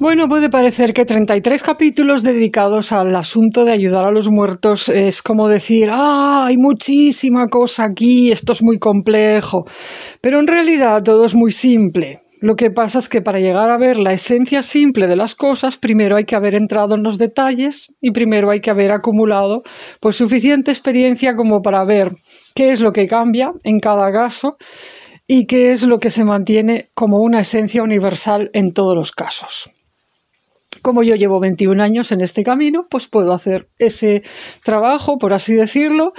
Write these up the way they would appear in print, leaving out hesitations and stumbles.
Bueno, puede parecer que 33 capítulos dedicados al asunto de ayudar a los muertos es como decir, hay muchísima cosa aquí, esto es muy complejo. Pero en realidad todo es muy simple. Lo que pasa es que para llegar a ver la esencia simple de las cosas, primero hay que haber entrado en los detalles y primero hay que haber acumulado pues suficiente experiencia como para ver qué es lo que cambia en cada caso y qué es lo que se mantiene como una esencia universal en todos los casos. Como yo llevo 21 años en este camino, pues puedo hacer ese trabajo, por así decirlo,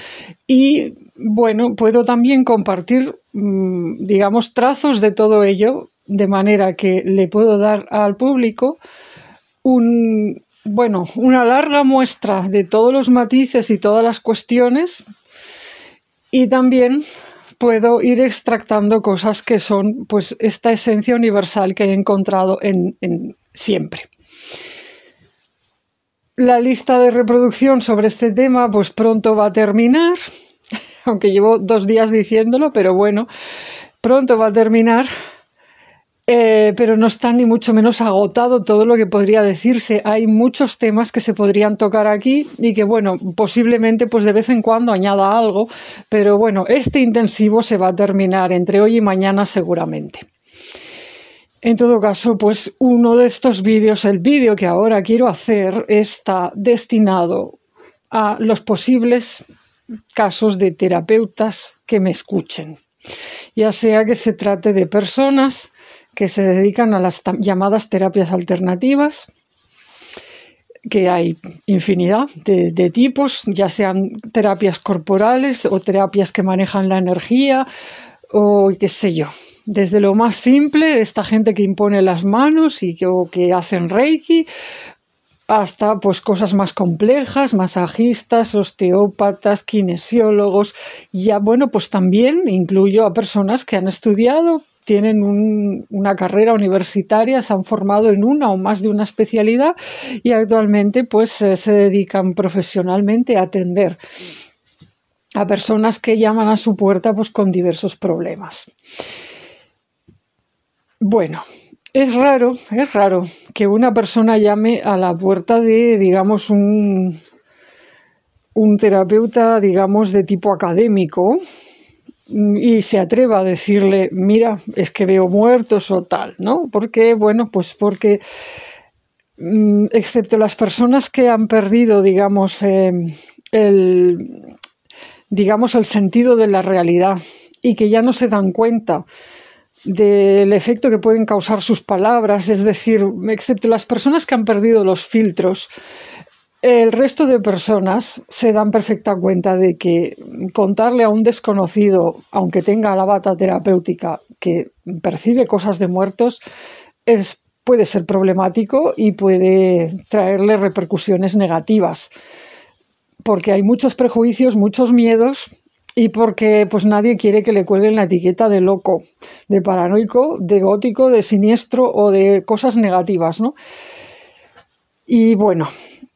y bueno, puedo también compartir, digamos, trazos de todo ello, de manera que le puedo dar al público una larga muestra de todos los matices y todas las cuestiones, y también puedo ir extractando cosas que son pues esta esencia universal que he encontrado en siempre. La lista de reproducción sobre este tema pues pronto va a terminar, aunque llevo 2 días diciéndolo, pero bueno, pronto va a terminar, pero no está ni mucho menos agotado todo lo que podría decirse. Hay muchos temas que se podrían tocar aquí y que bueno, posiblemente pues de vez en cuando añada algo, pero bueno, este intensivo se va a terminar entre hoy y mañana seguramente. En todo caso, pues uno de estos vídeos, el vídeo que ahora quiero hacer, está destinado a los posibles casos de terapeutas que me escuchen. Ya sea que se trate de personas que se dedican a las llamadas terapias alternativas, que hay infinidad de tipos, ya sean terapias corporales o terapias que manejan la energía o qué sé yo. Desde lo más simple, esta gente que impone las manos o que hacen Reiki, hasta pues cosas más complejas, masajistas, osteópatas, kinesiólogos. Ya bueno, pues también incluyo a personas que han estudiado, tienen una carrera universitaria, se han formado en una o más de una especialidad y actualmente pues se dedican profesionalmente a atender a personas que llaman a su puerta pues con diversos problemas. Bueno, es raro que una persona llame a la puerta de, digamos, un terapeuta, digamos, de tipo académico y se atreva a decirle, mira, es que veo muertos o tal, ¿no? Porque, bueno, pues porque, excepto las personas que han perdido, digamos, el sentido de la realidad y que ya no se dan cuenta del efecto que pueden causar sus palabras, es decir, excepto las personas que han perdido los filtros, el resto de personas se dan perfecta cuenta de que contarle a un desconocido, aunque tenga la bata terapéutica, que percibe cosas de muertos, puede ser problemático y puede traerle repercusiones negativas, porque hay muchos prejuicios, muchos miedos, y porque pues nadie quiere que le cuelguen la etiqueta de loco, de paranoico, de gótico, de siniestro o de cosas negativas, ¿no? Y bueno,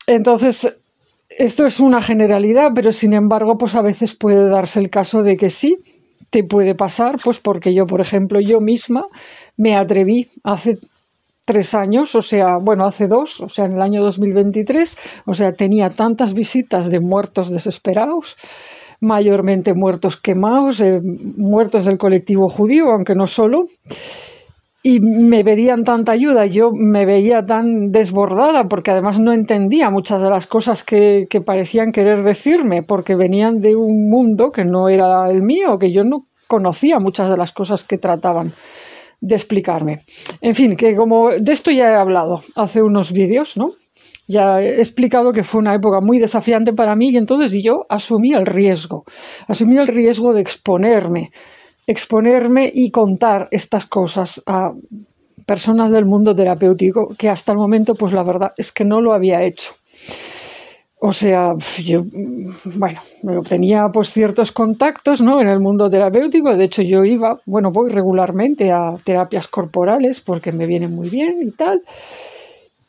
entonces esto es una generalidad, pero sin embargo pues a veces puede darse el caso de que sí, te puede pasar, pues porque yo, por ejemplo, yo misma me atreví hace 3 años, hace 2, en el año 2023, tenía tantas visitas de muertos desesperados, mayormente muertos quemados, muertos del colectivo judío, aunque no solo, y me pedían tanta ayuda, yo me veía tan desbordada porque además no entendía muchas de las cosas que parecían querer decirme, porque venían de un mundo que no era el mío, que yo no conocía muchas de las cosas que trataban de explicarme. En fin, que como de esto ya he hablado hace unos vídeos, ¿no? Ya he explicado que fue una época muy desafiante para mí y entonces yo asumí el riesgo de exponerme y contar estas cosas a personas del mundo terapéutico que hasta el momento, pues la verdad es que no lo había hecho. Yo tenía pues ciertos contactos, ¿no?, en el mundo terapéutico. De hecho, yo voy regularmente a terapias corporales porque me vienen muy bien y tal.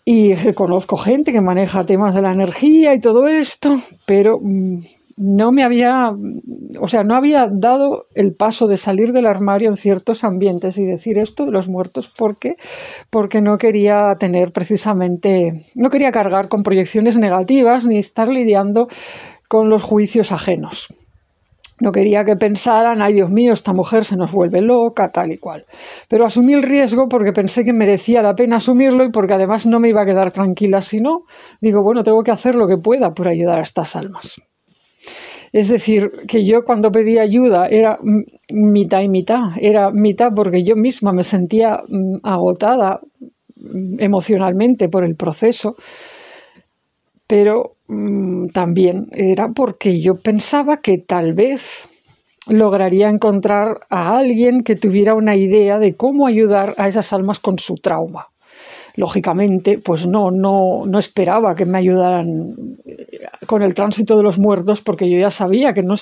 Y conozco gente que maneja temas de la energía y todo esto, pero no me había, o sea, no había dado el paso de salir del armario en ciertos ambientes y decir esto de los muertos porque no quería tener precisamente, no quería cargar con proyecciones negativas ni estar lidiando con los juicios ajenos. No quería que pensaran, ay Dios mío, esta mujer se nos vuelve loca, tal y cual. Pero asumí el riesgo porque pensé que merecía la pena asumirlo y porque además no me iba a quedar tranquila si no. Digo, bueno, tengo que hacer lo que pueda por ayudar a estas almas. Es decir, que yo cuando pedí ayuda era mitad y mitad. Era mitad porque yo misma me sentía agotada emocionalmente por el proceso, pero también era porque yo pensaba que tal vez lograría encontrar a alguien que tuviera una idea de cómo ayudar a esas almas con su trauma. Lógicamente, pues no esperaba que me ayudaran con el tránsito de los muertos, porque yo ya sabía que no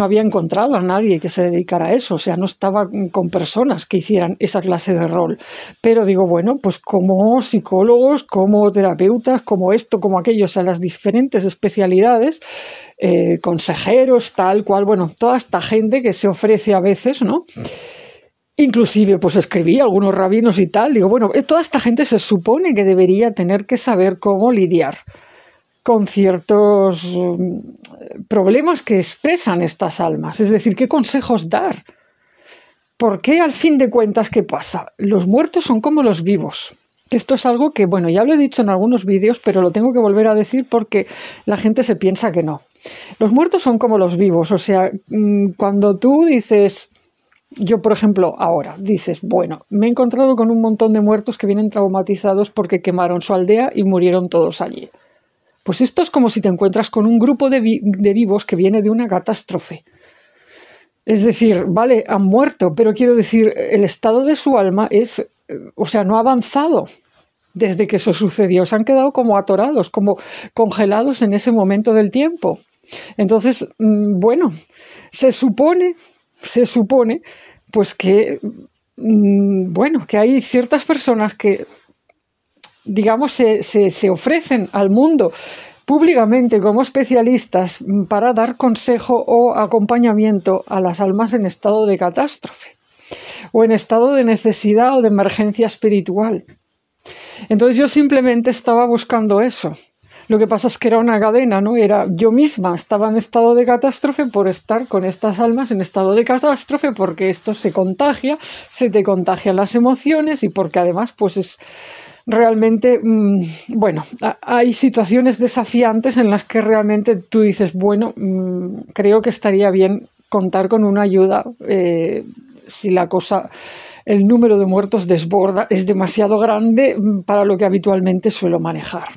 había encontrado a nadie que se dedicara a eso, o sea, no estaba con personas que hicieran esa clase de rol. Pero digo, bueno, pues como psicólogos, como terapeutas, como esto, como aquello, o sea, las diferentes especialidades, consejeros, tal cual, bueno, toda esta gente que se ofrece a veces, ¿no? Inclusive, pues escribí a algunos rabinos y tal. Digo, bueno, toda esta gente se supone que debería tener que saber cómo lidiar con ciertos problemas que expresan estas almas. Es decir, qué consejos dar. ¿Por qué, al fin de cuentas, qué pasa? Los muertos son como los vivos. Esto es algo que, bueno, ya lo he dicho en algunos vídeos, pero lo tengo que volver a decir porque la gente se piensa que no. Los muertos son como los vivos. O sea, cuando tú dices... Yo, por ejemplo, ahora dices, bueno, me he encontrado con un montón de muertos que vienen traumatizados porque quemaron su aldea y murieron todos allí. Pues esto es como si te encuentras con un grupo de vivos que viene de una catástrofe. Es decir, vale, han muerto, pero quiero decir, el estado de su alma no ha avanzado desde que eso sucedió. Se han quedado como atorados, como congelados en ese momento del tiempo. Entonces, bueno, se supone pues que, que hay ciertas personas que, digamos, se ofrecen al mundo públicamente como especialistas para dar consejo o acompañamiento a las almas en estado de catástrofe o en estado de necesidad o de emergencia espiritual. Entonces yo simplemente estaba buscando eso. Lo que pasa es que era una cadena, ¿no? Yo misma estaba en estado de catástrofe por estar con estas almas en estado de catástrofe, porque esto se contagia, se te contagian las emociones y porque además pues es realmente, hay situaciones desafiantes en las que realmente tú dices, bueno, creo que estaría bien contar con una ayuda si el número de muertos desborda, es demasiado grande para lo que habitualmente suelo manejar.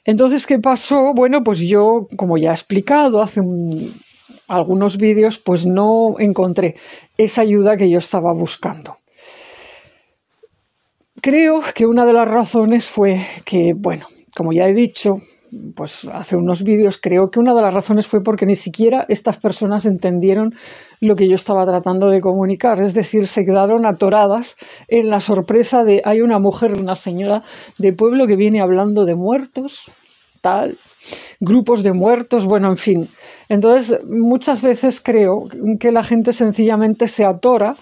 Entonces, ¿qué pasó? Bueno, pues yo, como ya he explicado hace algunos vídeos, pues no encontré esa ayuda que yo estaba buscando. Creo que una de las razones fue que, bueno, como ya he dicho, pues hace unos vídeos, creo que una de las razones fue porque ni siquiera estas personas entendieron lo que yo estaba tratando de comunicar. Es decir, se quedaron atoradas en la sorpresa de hay una mujer, una señora de pueblo que viene hablando de muertos, tal, grupos de muertos, bueno, en fin. Entonces, muchas veces creo que la gente sencillamente se atora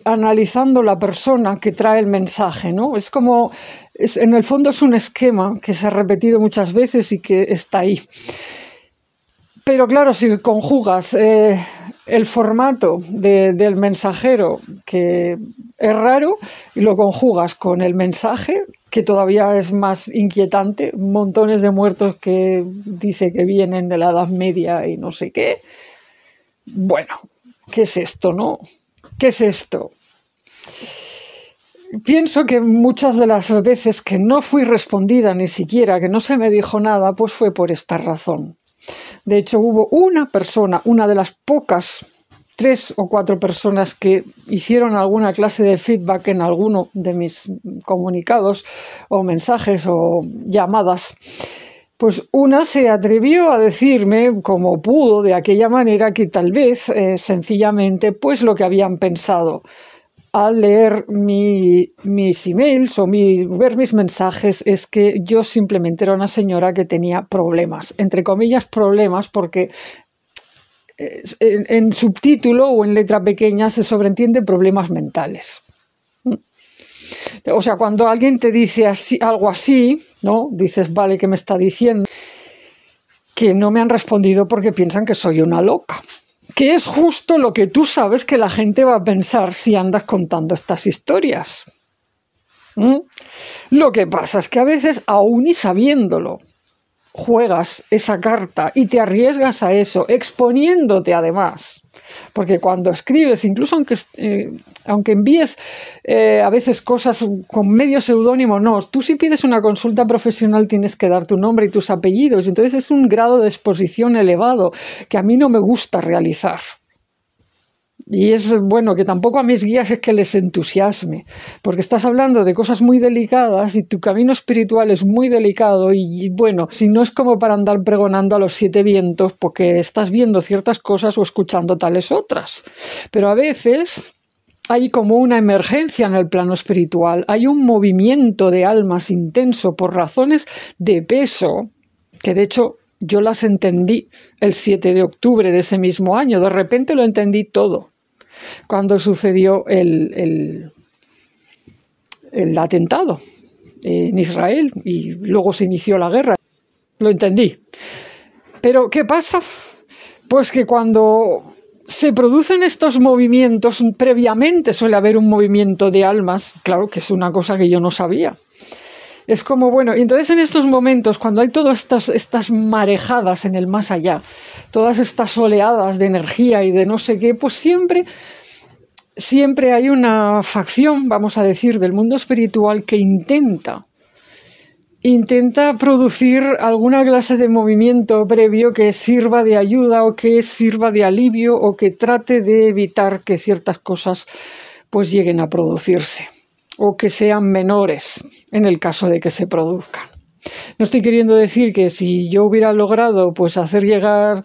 analizando la persona que trae el mensaje, ¿no? Es como, en el fondo es un esquema que se ha repetido muchas veces y que está ahí. Pero claro, si conjugas el formato del mensajero, que es raro, y lo conjugas con el mensaje, que todavía es más inquietante, montones de muertos que dice que vienen de la Edad Media y no sé qué. Bueno, ¿qué es esto, no? ¿Qué es esto? Pienso que muchas de las veces que no fui respondida ni siquiera, que no se me dijo nada, pues fue por esta razón. De hecho, hubo una persona, una de las pocas 3 o 4 personas que hicieron alguna clase de feedback en alguno de mis comunicados o mensajes o llamadas. Pues una se atrevió a decirme, como pudo, de aquella manera, que tal vez, sencillamente, pues lo que habían pensado al leer mis emails o ver mis mensajes es que yo simplemente era una señora que tenía problemas, entre comillas problemas, porque en subtítulo o en letra pequeña se sobreentiende problemas mentales. O sea, cuando alguien te dice algo así, ¿no? Dices, vale, ¿qué me está diciendo? Que no me han respondido porque piensan que soy una loca. Que es justo lo que tú sabes que la gente va a pensar si andas contando estas historias. Lo que pasa es que a veces, aún y sabiéndolo, juegas esa carta y te arriesgas a eso, exponiéndote además. Porque cuando escribes, incluso aunque envíes a veces cosas con medio seudónimo, no, tú si pides una consulta profesional tienes que dar tu nombre y tus apellidos. Entonces es un grado de exposición elevado que a mí no me gusta realizar. Y es bueno que tampoco a mis guías es que les entusiasme, porque estás hablando de cosas muy delicadas y tu camino espiritual es muy delicado y bueno, si no es como para andar pregonando a los 7 vientos porque estás viendo ciertas cosas o escuchando tales otras. Pero a veces hay como una emergencia en el plano espiritual, hay un movimiento de almas intenso por razones de peso, que de hecho yo las entendí el 7 de octubre de ese mismo año, de repente lo entendí todo. Cuando sucedió el atentado en Israel y luego se inició la guerra. Lo entendí. Pero ¿qué pasa? Pues que cuando se producen estos movimientos, previamente suele haber un movimiento de almas, claro que es una cosa que yo no sabía. Es como, bueno, y entonces en estos momentos, cuando hay todas estas marejadas en el más allá, todas estas oleadas de energía y de no sé qué, pues siempre hay una facción, vamos a decir, del mundo espiritual que intenta producir alguna clase de movimiento previo que sirva de ayuda o que sirva de alivio o que trate de evitar que ciertas cosas pues lleguen a producirse o que sean menores en el caso de que se produzcan. No estoy queriendo decir que si yo hubiera logrado pues hacer llegar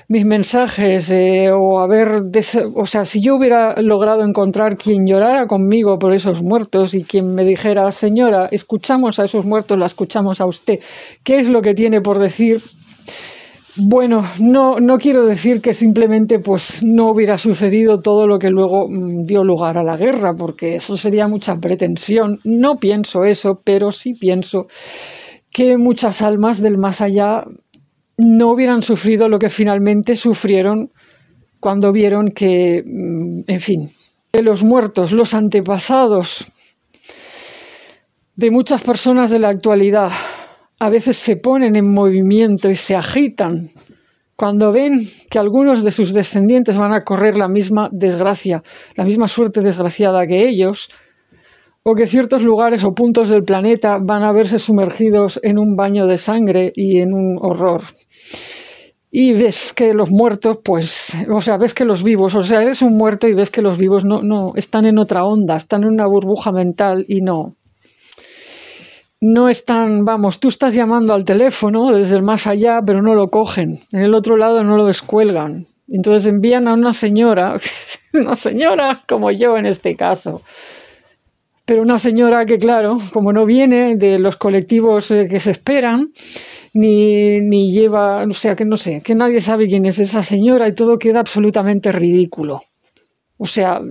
mis mensajes si yo hubiera logrado encontrar quien llorara conmigo por esos muertos y quien me dijera, señora, escuchamos a esos muertos, la escuchamos a usted, ¿qué es lo que tiene por decir? Bueno, no quiero decir que simplemente pues no hubiera sucedido todo lo que luego dio lugar a la guerra, porque eso sería mucha pretensión. No pienso eso, pero sí pienso que muchas almas del más allá no hubieran sufrido lo que finalmente sufrieron cuando vieron que, en fin, que los muertos, los antepasados de muchas personas de la actualidad, a veces se ponen en movimiento y se agitan cuando ven que algunos de sus descendientes van a correr la misma desgracia, la misma suerte desgraciada que ellos, o que ciertos lugares o puntos del planeta van a verse sumergidos en un baño de sangre y en un horror. Y ves que los muertos, ves que los vivos, eres un muerto y ves que los vivos no están en otra onda, están en una burbuja mental y no están, tú estás llamando al teléfono desde el más allá, pero no lo cogen. En el otro lado no lo descuelgan. Entonces envían a una señora como yo en este caso. Pero una señora que, claro, como no viene de los colectivos que se esperan, ni lleva, que nadie sabe quién es esa señora y todo queda absolutamente ridículo. O sea,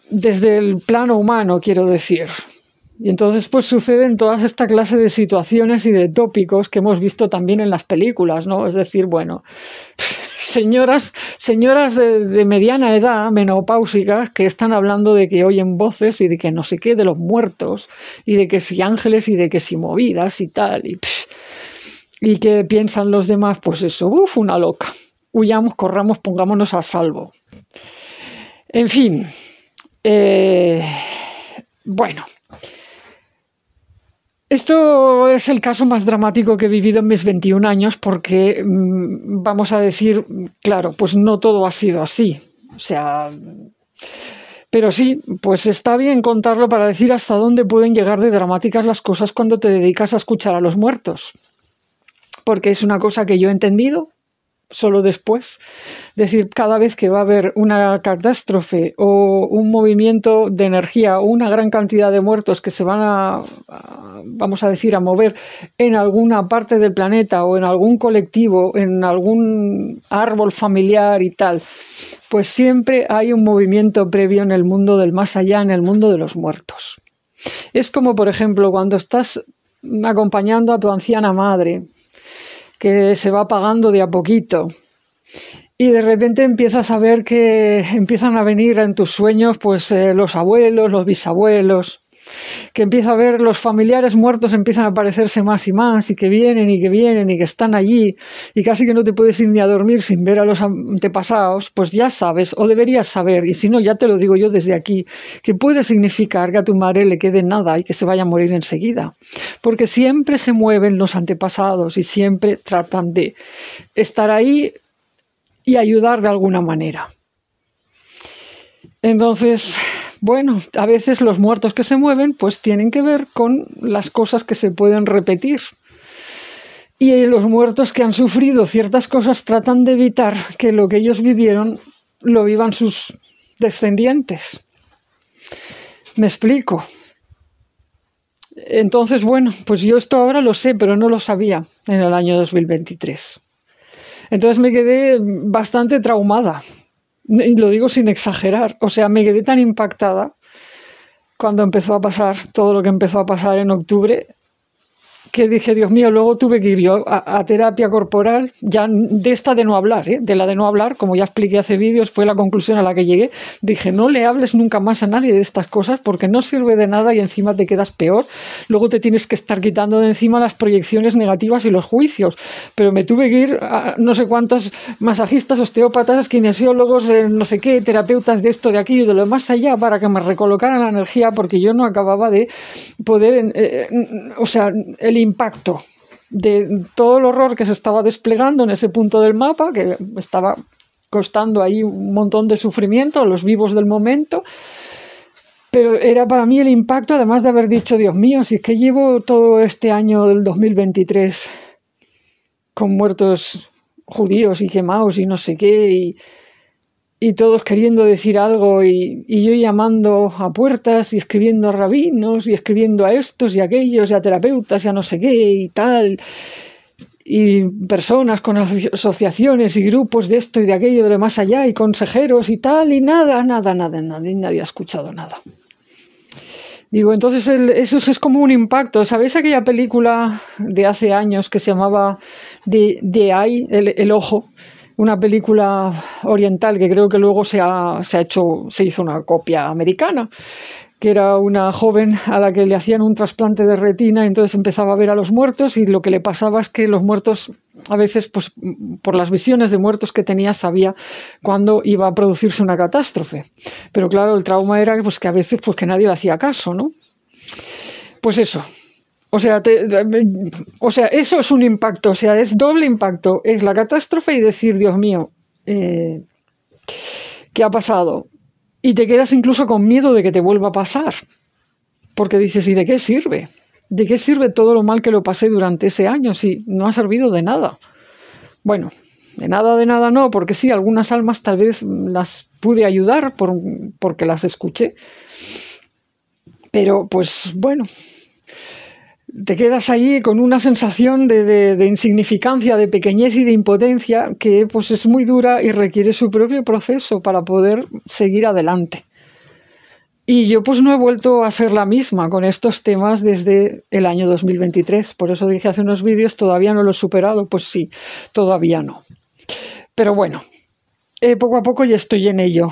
desde el plano humano, quiero decir. Y entonces pues suceden todas esta clase de situaciones y de tópicos que hemos visto también en las películas, ¿no? Es decir, bueno, señoras de mediana edad, menopáusicas, que están hablando de que oyen voces y de que no sé qué, de los muertos, y de que si ángeles y de que si movidas y tal, y que piensan los demás, pues eso, una loca. Huyamos, corramos, pongámonos a salvo. En fin, bueno. Esto es el caso más dramático que he vivido en mis 21 años porque, vamos a decir, claro, pues no todo ha sido así. Pero sí, pues está bien contarlo para decir hasta dónde pueden llegar de dramáticas las cosas cuando te dedicas a escuchar a los muertos. Porque es una cosa que yo he entendido solo después. Es decir, cada vez que va a haber una catástrofe o un movimiento de energía o una gran cantidad de muertos que se van vamos a decir, a mover en alguna parte del planeta o en algún colectivo, en algún árbol familiar y tal, pues siempre hay un movimiento previo en el mundo del más allá, en el mundo de los muertos. Es como, por ejemplo, cuando estás acompañando a tu anciana madre, que se va apagando de a poquito, y de repente empiezas a ver que empiezan a venir en tus sueños pues los abuelos, los bisabuelos, que empieza a ver los familiares muertos, empiezan a aparecerse más y más, y que vienen y que vienen y que están allí, y casi que no te puedes ir ni a dormir sin ver a los antepasados, pues ya sabes, o deberías saber, y si no, ya te lo digo yo desde aquí, que puede significar que a tu madre le quede nada y que se vaya a morir enseguida, porque siempre se mueven los antepasados y siempre tratan de estar ahí y ayudar de alguna manera. Entonces, bueno, a veces los muertos que se mueven pues tienen que ver con las cosas que se pueden repetir. Y los muertos que han sufrido ciertas cosas tratan de evitar que lo que ellos vivieron lo vivan sus descendientes. ¿Me explico? Entonces, bueno, pues yo esto ahora lo sé, pero no lo sabía en el año 2023. Entonces me quedé bastante traumada. Y lo digo sin exagerar, o sea, me quedé tan impactada cuando empezó a pasar todo lo que empezó a pasar en octubre, que dije, Dios mío, luego tuve que ir yo a terapia corporal, ya de esta de no hablar, de la de no hablar, como ya expliqué hace vídeos, fue la conclusión a la que llegué. Dije, no le hables nunca más a nadie de estas cosas porque no sirve de nada y encima te quedas peor. Luego te tienes que estar quitando de encima las proyecciones negativas y los juicios. Pero me tuve que ir a no sé cuántos masajistas, osteópatas, kinesiólogos, no sé qué, terapeutas de esto, de aquello, de lo más allá, para que me recolocaran la energía, porque yo no acababa de poder, o sea, el impacto de todo el horror que se estaba desplegando en ese punto del mapa, que estaba costando ahí un montón de sufrimiento a los vivos del momento, pero era para mí el impacto, además de haber dicho, Dios mío, si es que llevo todo este año del 2023 con muertos judíos y quemados y no sé qué, y todos queriendo decir algo, y yo llamando a puertas y escribiendo a rabinos y escribiendo a estos y a aquellos y a terapeutas y a no sé qué y tal, y personas con asociaciones y grupos de esto y de aquello, de lo más allá, y consejeros y tal, y nada, nadie ha escuchado nada. Digo, entonces eso es como un impacto. ¿Sabéis aquella película de hace años que se llamaba The Eye, el ojo? Una película oriental que creo que luego se hizo una copia americana, que era una joven a la que le hacían un trasplante de retina, y entonces empezaba a ver a los muertos, y lo que le pasaba es que los muertos, a veces, pues por las visiones de muertos que tenía, sabía cuándo iba a producirse una catástrofe. Pero claro, el trauma era pues, que a veces pues, que nadie le hacía caso, ¿no? Pues eso. O sea, eso es un impacto, o sea, es doble impacto. Es la catástrofe y decir, Dios mío, ¿qué ha pasado? Y te quedas incluso con miedo de que te vuelva a pasar. Porque dices, ¿y de qué sirve? ¿De qué sirve todo lo mal que lo pasé durante ese año si no ha servido de nada? Bueno, de nada no, porque sí, algunas almas tal vez las pude ayudar porque las escuché. Pero, pues, bueno, te quedas ahí con una sensación de insignificancia, de pequeñez y de impotencia que pues es muy dura y requiere su propio proceso para poder seguir adelante. Y yo pues no he vuelto a ser la misma con estos temas desde el año 2023. Por eso dije hace unos vídeos, ¿todavía no lo he superado? Pues sí, todavía no. Pero bueno, poco a poco ya estoy en ello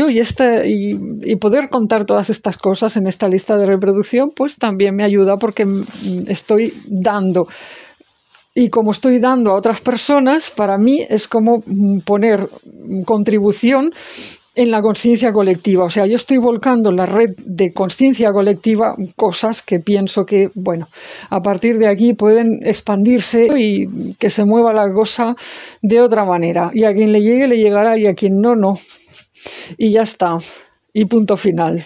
y poder contar todas estas cosas en esta lista de reproducción pues también me ayuda porque estoy dando, y como estoy dando a otras personas, para mí es como poner contribución en la conciencia colectiva. O sea, yo estoy volcando en la red de conciencia colectiva cosas que pienso que, bueno, a partir de aquí pueden expandirse y que se mueva la cosa de otra manera. Y a quien le llegue, le llegará, y a quien no, no. Y ya está. Y punto final.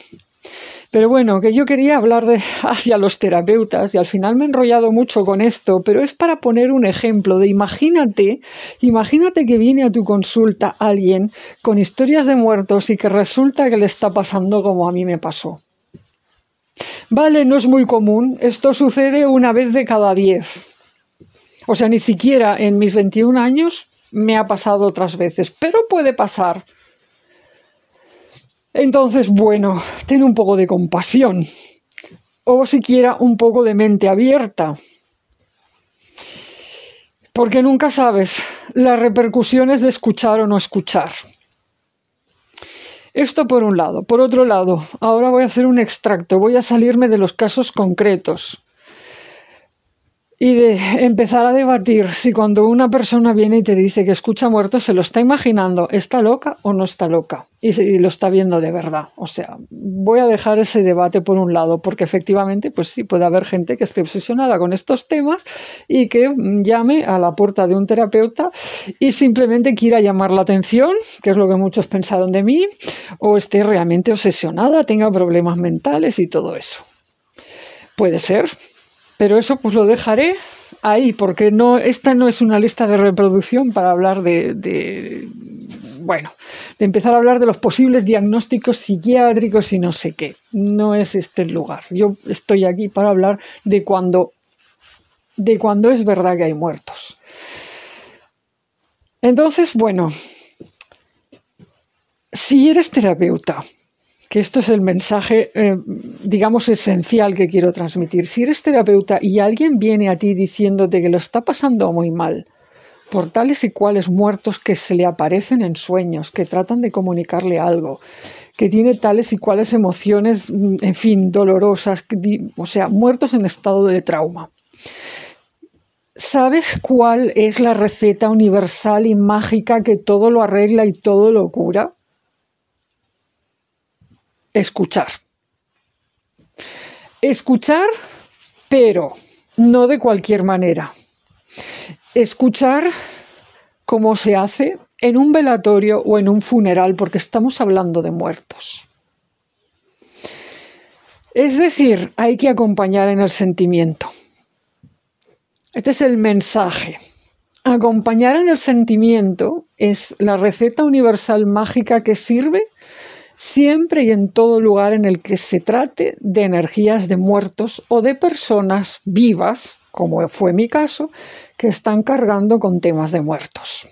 Pero bueno, que yo quería hablar hacia los terapeutas y al final me he enrollado mucho con esto, pero es para poner un ejemplo de imagínate que viene a tu consulta alguien con historias de muertos y que resulta que le está pasando como a mí me pasó. Vale, no es muy común, esto sucede una vez de cada 10. O sea, ni siquiera en mis 21 años me ha pasado otras veces, pero puede pasar. Entonces, bueno, ten un poco de compasión o siquiera un poco de mente abierta, porque nunca sabes las repercusiones de escuchar o no escuchar. Esto por un lado. Por otro lado, ahora voy a hacer un extracto, voy a salirme de los casos concretos y de empezar a debatir si cuando una persona viene y te dice que escucha muertos se lo está imaginando, ¿está loca o no está loca? Y si lo está viendo de verdad. O sea, voy a dejar ese debate por un lado, porque efectivamente, pues sí, puede haber gente que esté obsesionada con estos temas y que llame a la puerta de un terapeuta y simplemente quiera llamar la atención, que es lo que muchos pensaron de mí, o esté realmente obsesionada, tenga problemas mentales y todo eso. Puede ser. Pero eso pues lo dejaré ahí, porque esta no es una lista de reproducción para hablar de empezar a hablar de los posibles diagnósticos psiquiátricos y no sé qué. No es este el lugar. Yo estoy aquí para hablar de cuando es verdad que hay muertos. Entonces, bueno, si eres terapeuta, que esto es el mensaje, digamos, esencial que quiero transmitir. Si eres terapeuta y alguien viene a ti diciéndote que lo está pasando muy mal por tales y cuales muertos que se le aparecen en sueños, que tratan de comunicarle algo, que tiene tales y cuales emociones, en fin, dolorosas, o sea, muertos en estado de trauma. ¿Sabes cuál es la receta universal y mágica que todo lo arregla y todo lo cura? Escuchar. Escuchar, pero no de cualquier manera. Escuchar como se hace en un velatorio o en un funeral, porque estamos hablando de muertos. Es decir, hay que acompañar en el sentimiento. Este es el mensaje. Acompañar en el sentimiento es la receta universal mágica que sirve siempre y en todo lugar en el que se trate de energías de muertos o de personas vivas, como fue mi caso, que están cargando con temas de muertos.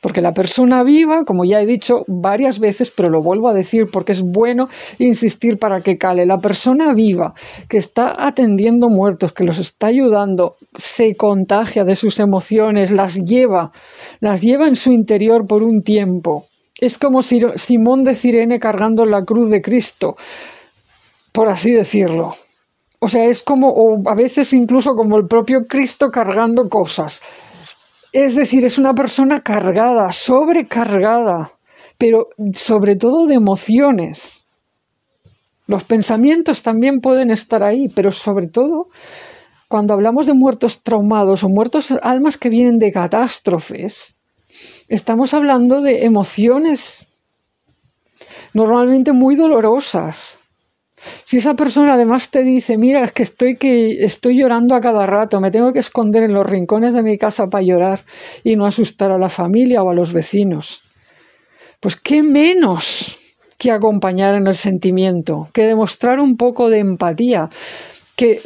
Porque la persona viva, como ya he dicho varias veces, pero lo vuelvo a decir porque es bueno insistir para que cale, la persona viva que está atendiendo muertos, que los está ayudando, se contagia de sus emociones, las lleva en su interior por un tiempo. Es como Simón de Cirene cargando la cruz de Cristo, por así decirlo. O sea, es como, o a veces incluso como el propio Cristo cargando cosas. Es decir, es una persona cargada, sobrecargada, pero sobre todo de emociones. Los pensamientos también pueden estar ahí, pero sobre todo, cuando hablamos de muertos traumados o muertos almas que vienen de catástrofes, estamos hablando de emociones normalmente muy dolorosas. Si esa persona además te dice, mira, es que estoy llorando a cada rato, me tengo que esconder en los rincones de mi casa para llorar y no asustar a la familia o a los vecinos, pues qué menos que acompañar en el sentimiento, que demostrar un poco de empatía, que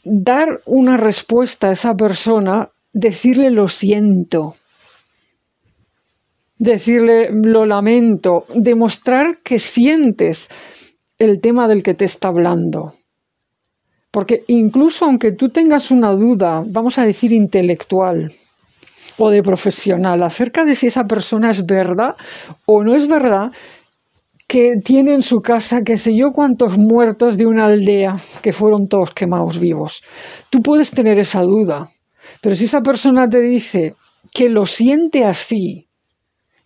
dar una respuesta a esa persona, decirle lo siento, decirle lo lamento, demostrar que sientes el tema del que te está hablando. Porque incluso aunque tú tengas una duda, vamos a decir intelectual o de profesional, acerca de si esa persona es verdad o no es verdad, que tiene en su casa qué sé yo cuántos muertos de una aldea que fueron todos quemados vivos. Tú puedes tener esa duda, pero si esa persona te dice que lo siente así,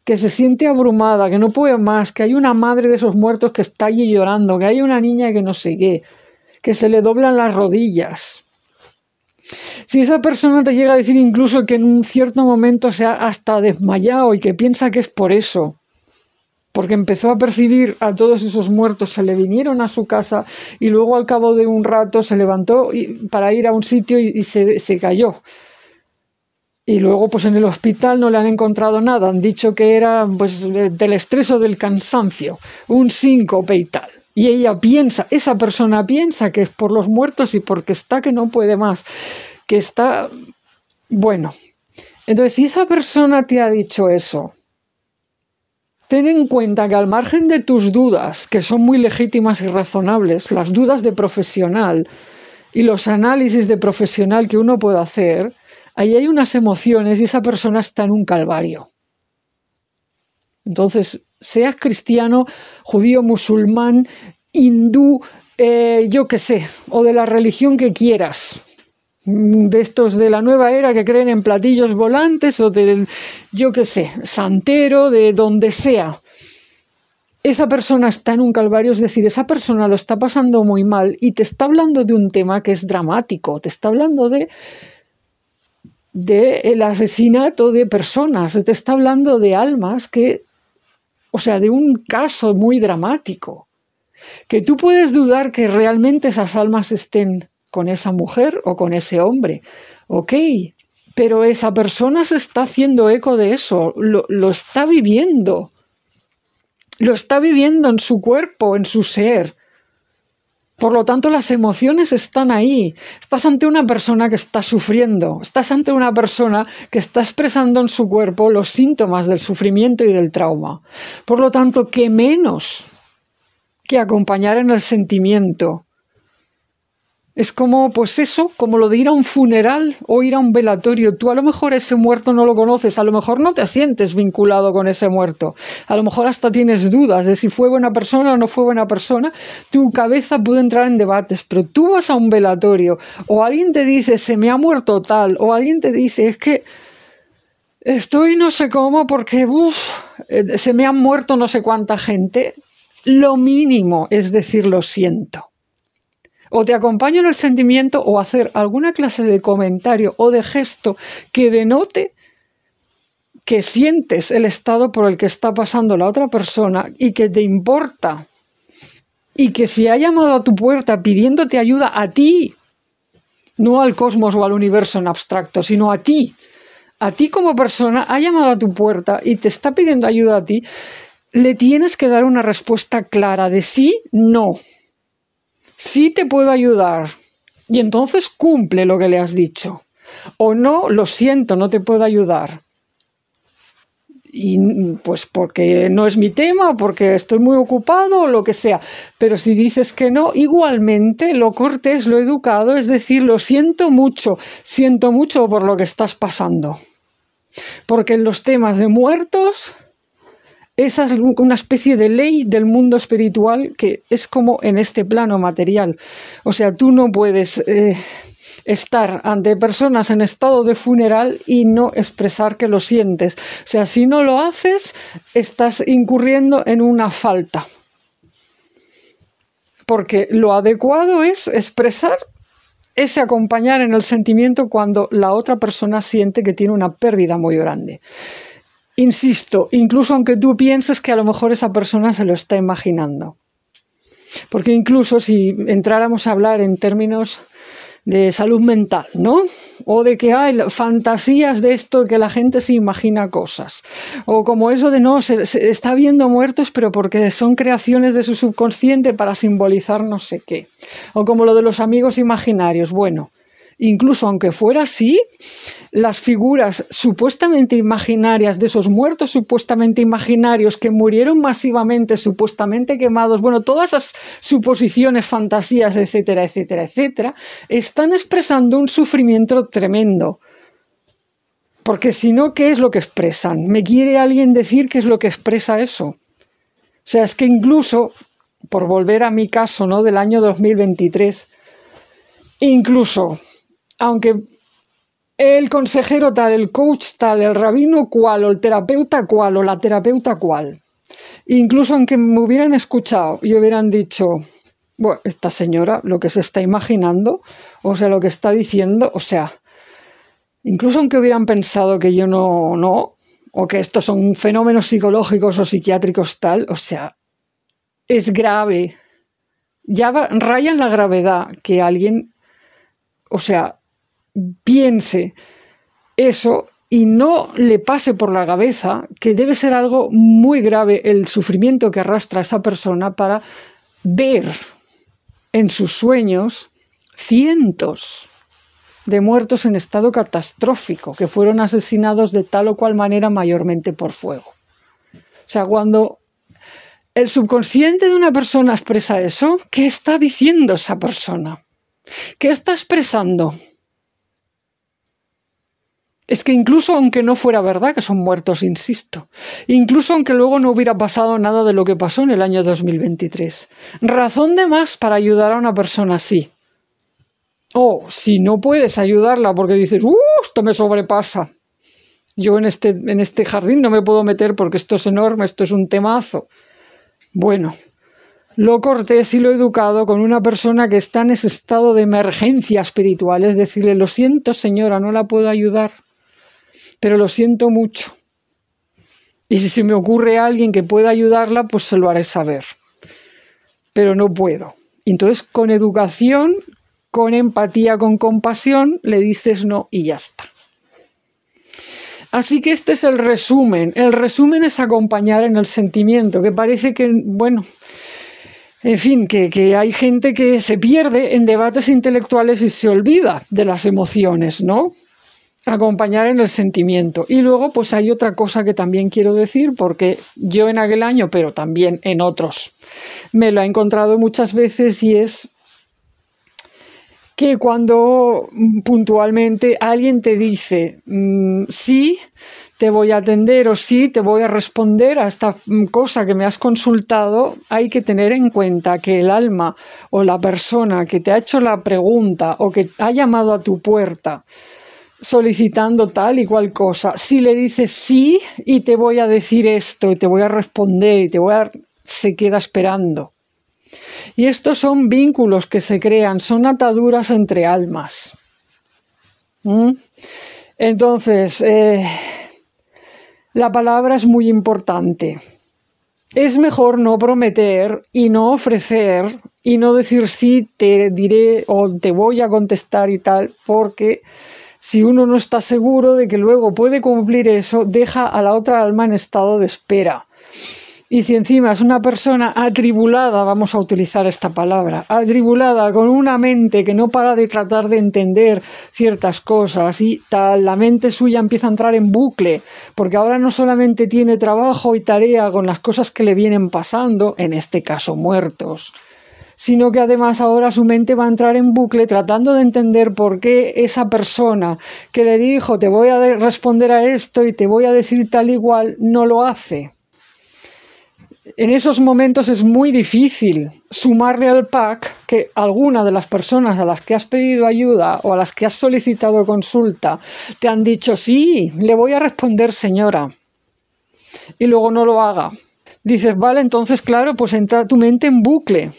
que se siente abrumada, que no puede más, que hay una madre de esos muertos que está allí llorando, que hay una niña que no sé qué, que se le doblan las rodillas. Si esa persona te llega a decir incluso que en un cierto momento se ha hasta desmayado y que piensa que es por eso, porque empezó a percibir a todos esos muertos, se le vinieron a su casa y luego al cabo de un rato se levantó para ir a un sitio y se cayó. Y luego pues en el hospital no le han encontrado nada, han dicho que era pues del estrés o del cansancio, un síncope y tal. Y ella piensa, esa persona piensa que es por los muertos y porque está que no puede más, que está... Bueno, entonces si esa persona te ha dicho eso, ten en cuenta que al margen de tus dudas, que son muy legítimas y razonables, las dudas de profesional y los análisis de profesional que uno puede hacer, ahí hay unas emociones y esa persona está en un calvario. Entonces, seas cristiano, judío, musulmán, hindú, yo qué sé, o de la religión que quieras, de estos de la nueva era que creen en platillos volantes o del, yo qué sé, santero, de donde sea. Esa persona está en un calvario, es decir, esa persona lo está pasando muy mal y te está hablando de un tema que es dramático, te está hablando de el asesinato de personas, te está hablando de almas que, o sea, de un caso muy dramático, que tú puedes dudar que realmente esas almas estén con esa mujer o con ese hombre, ok, pero esa persona se está haciendo eco de eso, lo está viviendo en su cuerpo, en su ser. Por lo tanto, las emociones están ahí. Estás ante una persona que está sufriendo, estás ante una persona que está expresando en su cuerpo los síntomas del sufrimiento y del trauma. Por lo tanto, ¿qué menos que acompañar en el sentimiento? Es como, pues eso, como lo de ir a un funeral o ir a un velatorio. Tú a lo mejor ese muerto no lo conoces, a lo mejor no te sientes vinculado con ese muerto. A lo mejor hasta tienes dudas de si fue buena persona o no fue buena persona. Tu cabeza puede entrar en debates, pero tú vas a un velatorio o alguien te dice, se me ha muerto tal, o alguien te dice, es que estoy no sé cómo porque se me han muerto no sé cuánta gente. Lo mínimo es decir, lo siento. O te acompaño en el sentimiento o hacer alguna clase de comentario o de gesto que denote que sientes el estado por el que está pasando la otra persona y que te importa. Y que si ha llamado a tu puerta pidiéndote ayuda a ti, no al cosmos o al universo en abstracto, sino a ti como persona, ha llamado a tu puerta y te está pidiendo ayuda a ti, le tienes que dar una respuesta clara de sí, no. Sí te puedo ayudar y entonces cumple lo que le has dicho. O no, lo siento, no te puedo ayudar. Y pues porque no es mi tema, porque estoy muy ocupado o lo que sea. Pero si dices que no, igualmente lo cortés, lo educado, es decir, lo siento mucho por lo que estás pasando. Porque en los temas de muertos... Esa es una especie de ley del mundo espiritual que es como en este plano material. O sea, tú no puedes estar ante personas en estado de funeral y no expresar que lo sientes. O sea, si no lo haces, estás incurriendo en una falta. Porque lo adecuado es expresar ese acompañar en el sentimiento cuando la otra persona siente que tiene una pérdida muy grande. Insisto, incluso aunque tú pienses que a lo mejor esa persona se lo está imaginando. Porque incluso si entráramos a hablar en términos de salud mental, ¿no? O de que hay fantasías de esto, que la gente se imagina cosas. O como eso de no, se está viendo muertos, pero porque son creaciones de su subconsciente para simbolizar no sé qué. O como lo de los amigos imaginarios. Bueno, incluso aunque fuera así, las figuras supuestamente imaginarias de esos muertos supuestamente imaginarios que murieron masivamente, supuestamente quemados, bueno, todas esas suposiciones, fantasías, etcétera, etcétera, etcétera, están expresando un sufrimiento tremendo. Porque si no, ¿qué es lo que expresan? ¿Me quiere alguien decir qué es lo que expresa eso? O sea, es que incluso, por volver a mi caso, ¿no?, del año 2023, incluso, aunque el consejero tal, el coach tal, el rabino cual, o el terapeuta cual, o la terapeuta cual, incluso aunque me hubieran escuchado y hubieran dicho, bueno, esta señora lo que se está imaginando, o sea, lo que está diciendo, o sea, incluso aunque hubieran pensado que yo no, o que estos son fenómenos psicológicos o psiquiátricos tal, o sea, es grave. Ya raya en la gravedad que alguien, o sea, piense eso y no le pase por la cabeza que debe ser algo muy grave el sufrimiento que arrastra esa persona para ver en sus sueños cientos de muertos en estado catastrófico que fueron asesinados de tal o cual manera, mayormente por fuego. O sea, cuando el subconsciente de una persona expresa eso, ¿qué está diciendo esa persona? ¿Qué está expresando? Es que incluso aunque no fuera verdad que son muertos, insisto, incluso aunque luego no hubiera pasado nada de lo que pasó en el año 2023, razón de más para ayudar a una persona así. O si no puedes ayudarla porque dices, esto me sobrepasa, yo en este jardín no me puedo meter porque esto es enorme, esto es un temazo. Bueno, lo cortés y lo educado con una persona que está en ese estado de emergencia espiritual es decirle, lo siento señora, no la puedo ayudar, pero lo siento mucho. Y si se me ocurre alguien que pueda ayudarla, pues se lo haré saber. Pero no puedo. Entonces, con educación, con empatía, con compasión, le dices no y ya está. Así que este es el resumen. El resumen es acompañar en el sentimiento, que parece que, bueno, en fin, que hay gente que se pierde en debates intelectuales y se olvida de las emociones, ¿no? Acompañar en el sentimiento. Y luego, pues hay otra cosa que también quiero decir, porque yo en aquel año, pero también en otros, me lo he encontrado muchas veces y es que cuando puntualmente alguien te dice sí, te voy a atender o sí, te voy a responder a esta cosa que me has consultado, hay que tener en cuenta que el alma o la persona que te ha hecho la pregunta o que ha llamado a tu puerta solicitando tal y cual cosa, si le dices sí y te voy a decir esto y te voy a responder y se queda esperando. Y estos son vínculos que se crean, son ataduras entre almas. Entonces, la palabra es muy importante. Es mejor no prometer y no ofrecer y no decir sí, te diré o te voy a contestar y tal, porque si uno no está seguro de que luego puede cumplir eso, deja a la otra alma en estado de espera. Y si encima es una persona atribulada, vamos a utilizar esta palabra, atribulada, con una mente que no para de tratar de entender ciertas cosas y tal, la mente suya empieza a entrar en bucle, porque ahora no solamente tiene trabajo y tarea con las cosas que le vienen pasando, en este caso muertos, sino que además ahora su mente va a entrar en bucle tratando de entender por qué esa persona que le dijo te voy a responder a esto y te voy a decir tal igual, no lo hace. En esos momentos es muy difícil sumarle al pack que alguna de las personas a las que has pedido ayuda o a las que has solicitado consulta te han dicho sí, le voy a responder señora, y luego no lo haga. Dices, vale, entonces claro, pues entra tu mente en bucle,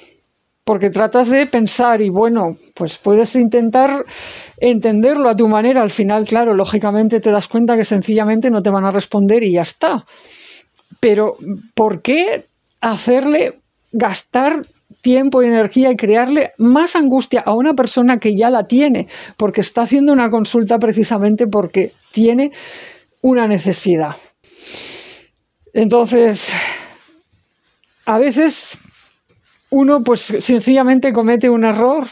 porque tratas de pensar y bueno, pues puedes intentar entenderlo a tu manera. Al final, claro, lógicamente te das cuenta que sencillamente no te van a responder y ya está. Pero ¿por qué hacerle gastar tiempo y energía y crearle más angustia a una persona que ya la tiene? Porque está haciendo una consulta precisamente porque tiene una necesidad. Entonces, a veces uno pues sencillamente comete un error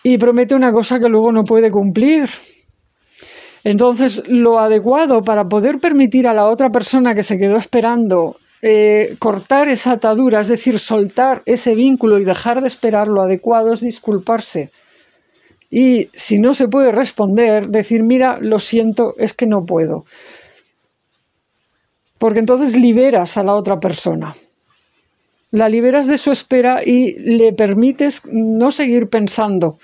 y promete una cosa que luego no puede cumplir. Entonces, lo adecuado para poder permitir a la otra persona que se quedó esperando cortar esa atadura, es decir, soltar ese vínculo y dejar de esperar, lo adecuado es disculparse. Y si no se puede responder, decir, mira, lo siento, es que no puedo. Porque entonces liberas a la otra persona. La liberas de su espera y le permites no seguir pensando.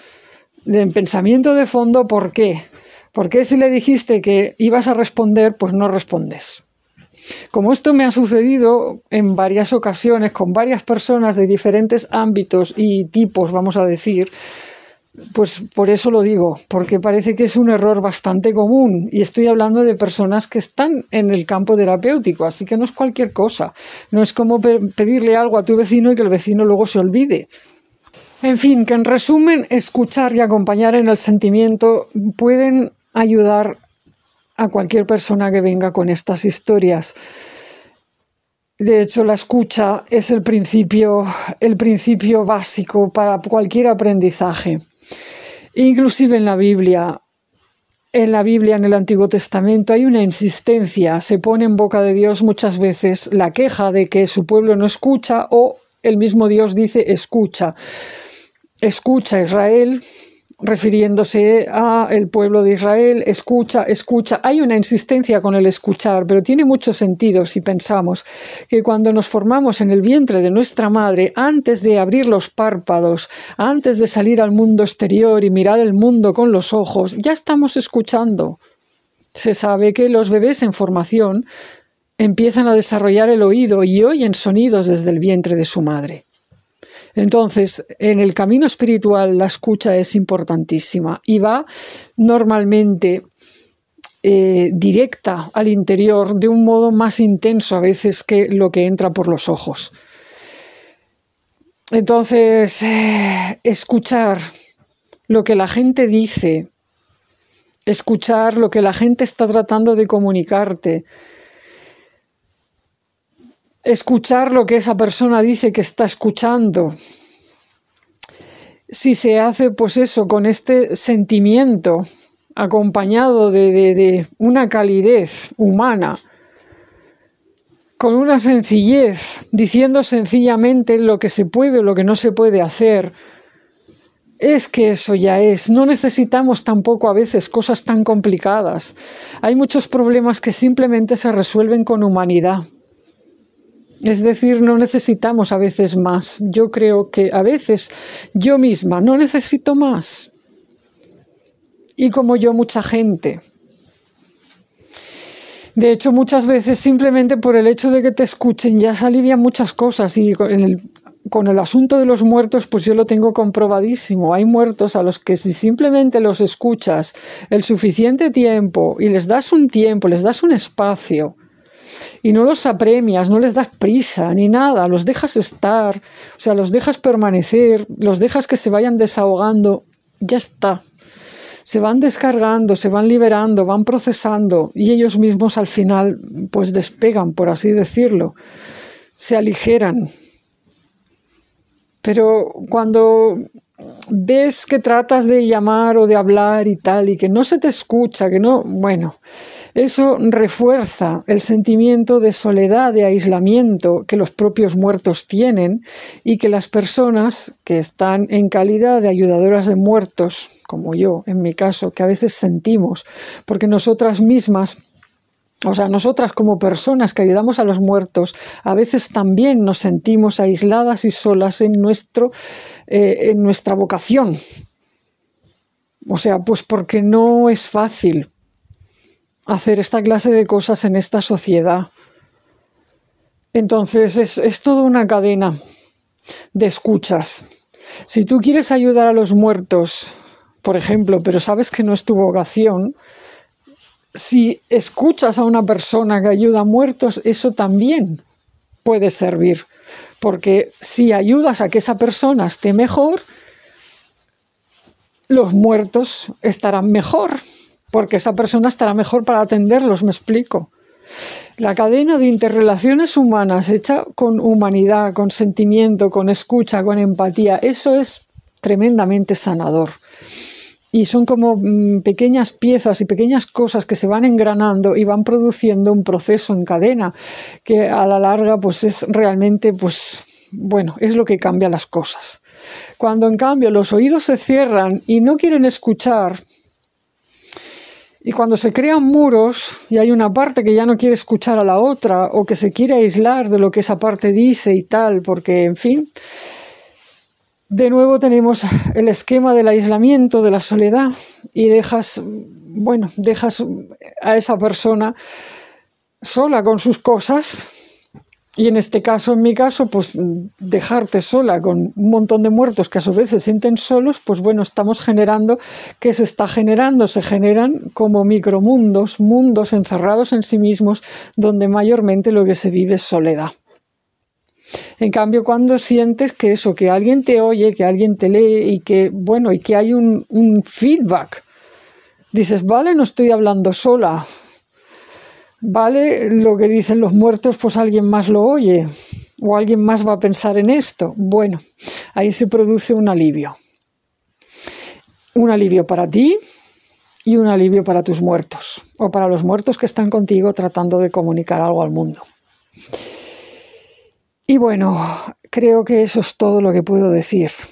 En pensamiento de fondo, ¿por qué? Porque si le dijiste que ibas a responder, pues no respondes. Como esto me ha sucedido en varias ocasiones con varias personas de diferentes ámbitos y tipos, vamos a decir, Pues por eso lo digo, porque parece que es un error bastante común y estoy hablando de personas que están en el campo terapéutico, así que no es cualquier cosa. No es como pedirle algo a tu vecino y que el vecino luego se olvide. En fin, que en resumen, escuchar y acompañar en el sentimiento pueden ayudar a cualquier persona que venga con estas historias. De hecho, la escucha es el principio básico para cualquier aprendizaje. Inclusive en la Biblia, en el Antiguo Testamento, hay una insistencia. Se pone en boca de Dios muchas veces la queja de que su pueblo no escucha, o el mismo Dios dice escucha. Escucha, Israel, refiriéndose al pueblo de Israel, escucha, escucha. Hay una insistencia con el escuchar, pero tiene mucho sentido si pensamos que cuando nos formamos en el vientre de nuestra madre, antes de abrir los párpados, antes de salir al mundo exterior y mirar el mundo con los ojos, ya estamos escuchando. Se sabe que los bebés en formación empiezan a desarrollar el oído y oyen sonidos desde el vientre de su madre. Entonces, en el camino espiritual la escucha es importantísima y va normalmente directa al interior de un modo más intenso a veces que lo que entra por los ojos. Entonces, escuchar lo que la gente dice, escuchar lo que la gente está tratando de comunicarte, escuchar lo que esa persona dice que está escuchando. Si se hace, pues eso, con este sentimiento, acompañado de una calidez humana, con una sencillez, diciendo sencillamente lo que se puede o lo que no se puede hacer, es que eso ya es. No necesitamos tampoco a veces cosas tan complicadas. Hay muchos problemas que simplemente se resuelven con humanidad. Es decir, no necesitamos a veces más. Yo creo que a veces yo misma no necesito más. Y como yo, mucha gente. De hecho, muchas veces simplemente por el hecho de que te escuchen ya se alivian muchas cosas. Y con el asunto de los muertos, pues yo lo tengo comprobadísimo. Hay muertos a los que si simplemente los escuchas el suficiente tiempo y les das un tiempo, les das un espacio, y no los apremias, no les das prisa ni nada, los dejas estar, o sea, los dejas permanecer, los dejas que se vayan desahogando, ya está. Se van descargando, se van liberando, van procesando y ellos mismos al final pues despegan, por así decirlo, se aligeran. Pero cuando ves que tratas de llamar o de hablar y tal, y que no se te escucha, que no, bueno, eso refuerza el sentimiento de soledad, de aislamiento que los propios muertos tienen y que las personas que están en calidad de ayudadoras de muertos, como yo, en mi caso, que a veces sentimos, porque nosotras mismas, o sea, nosotras como personas que ayudamos a los muertos, a veces también nos sentimos aisladas y solas en nuestra vocación. O sea, pues porque no es fácil hacer esta clase de cosas en esta sociedad. Entonces es toda una cadena de escuchas. Si tú quieres ayudar a los muertos, por ejemplo, pero sabes que no es tu vocación, si escuchas a una persona que ayuda a muertos, eso también puede servir. Porque si ayudas a que esa persona esté mejor, los muertos estarán mejor. Porque esa persona estará mejor para atenderlos, me explico. La cadena de interrelaciones humanas hecha con humanidad, con sentimiento, con escucha, con empatía, eso es tremendamente sanador. Y son como pequeñas piezas y pequeñas cosas que se van engranando y van produciendo un proceso en cadena que a la larga pues es realmente, pues bueno, es lo que cambia las cosas. Cuando en cambio los oídos se cierran y no quieren escuchar, y cuando se crean muros y hay una parte que ya no quiere escuchar a la otra o que se quiere aislar de lo que esa parte dice y tal, porque en fin, de nuevo tenemos el esquema del aislamiento, de la soledad, y dejas a esa persona sola con sus cosas Y en este caso, en mi caso, pues dejarte sola con un montón de muertos que a su vez se sienten solos, pues bueno, estamos generando, ¿qué se está generando? Se generan como micromundos, mundos encerrados en sí mismos, donde mayormente lo que se vive es soledad. En cambio, cuando sientes que eso, que alguien te oye, que alguien te lee y que, bueno, y que hay un feedback, dices, vale, no estoy hablando sola. Vale, lo que dicen los muertos, pues alguien más lo oye o alguien más va a pensar en esto. Bueno, ahí se produce un alivio. Un alivio para ti y un alivio para tus muertos o para los muertos que están contigo tratando de comunicar algo al mundo. Y bueno, creo que eso es todo lo que puedo decir.